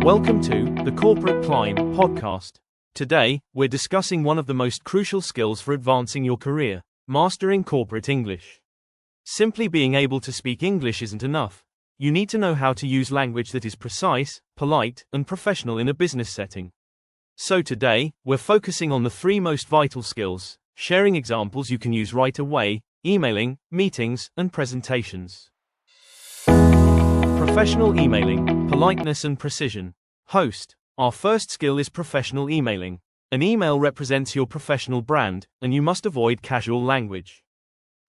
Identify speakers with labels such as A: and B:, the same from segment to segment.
A: Welcome to the Corporate Climb podcast. Today, we're discussing one of the most crucial skills for advancing your career, mastering corporate English. Simply being able to speak English isn't enough. You need to know how to use language that is precise, polite, and professional in a business setting. So today, we're focusing on the three most vital skills, sharing examples you can use right away: emailing, meetings, and presentations. Professional emailing, politeness and precision. Host. Our first skill is professional emailing. An email represents your professional brand, and you must avoid casual language.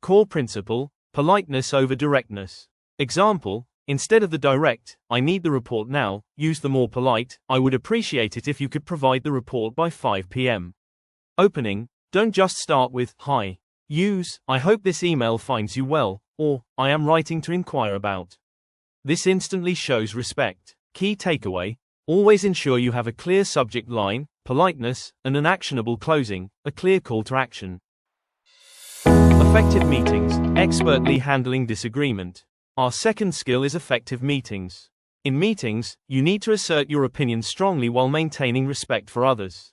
A: Core principle: politeness over directness. Example: instead of the direct, "I need the report now," use the more polite, "I would appreciate it if you could provide the report by 5 p.m. Opening: don't just start with "Hi." Use "I hope this email finds you well," or "I am writing to inquire about." This instantly shows respect. Key takeaway: always ensure you have a clear subject line, politeness, and an actionable closing, a clear call to action. Effective meetings, expertly handling disagreement. Our second skill is effective meetings. In meetings, you need to assert your opinion strongly while maintaining respect for others.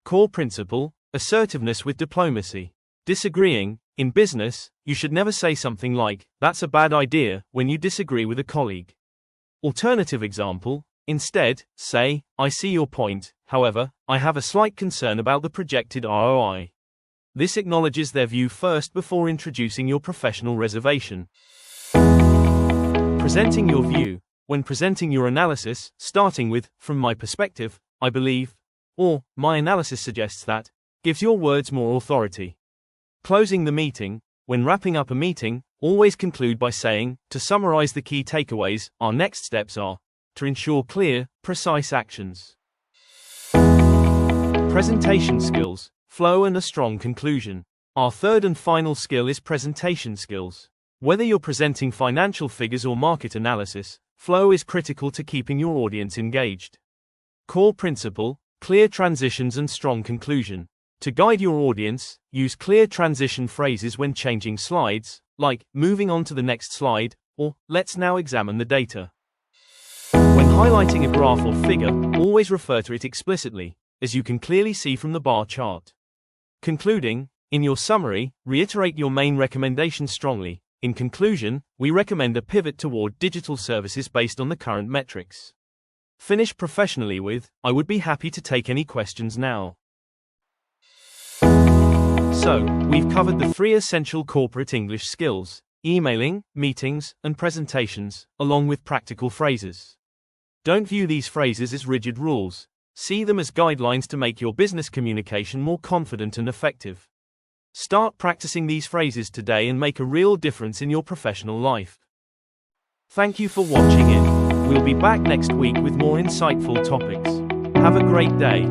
A: Core principle: assertiveness with diplomacy. Disagreeing. In business, you should never say something like, "That's a bad idea," when you disagree with a colleague. Alternative example: instead, say, "I see your point, however, I have a slight concern about the projected ROI." This acknowledges their view first before introducing your professional reservation. Presenting your view. When presenting your analysis, starting with, "From my perspective, I believe," or "My analysis suggests that," gives your words more authority. Closing the meeting. When wrapping up a meeting, always conclude by saying, "To summarize the key takeaways, our next steps are," to ensure clear, precise actions. Presentation skills, flow and a strong conclusion. Our third and final skill is presentation skills. Whether you're presenting financial figures or market analysis, flow is critical to keeping your audience engaged. Core principle: clear transitions and strong conclusion. To guide your audience, use clear transition phrases when changing slides, like, "Moving on to the next slide," or "Let's now examine the data." When highlighting a graph or figure, always refer to it explicitly, as you can clearly see from the bar chart. Concluding. In your summary, reiterate your main recommendations strongly. In conclusion, we recommend a pivot toward digital services based on the current metrics. Finish professionally with, "I would be happy to take any questions now." So, we've covered the three essential corporate English skills: emailing, meetings, and presentations, along with practical phrases. Don't view these phrases as rigid rules. See them as guidelines to make your business communication more confident and effective. Start practicing these phrases today and make a real difference in your professional life. Thank you for watching in. We'll be back next week with more insightful topics. Have a great day.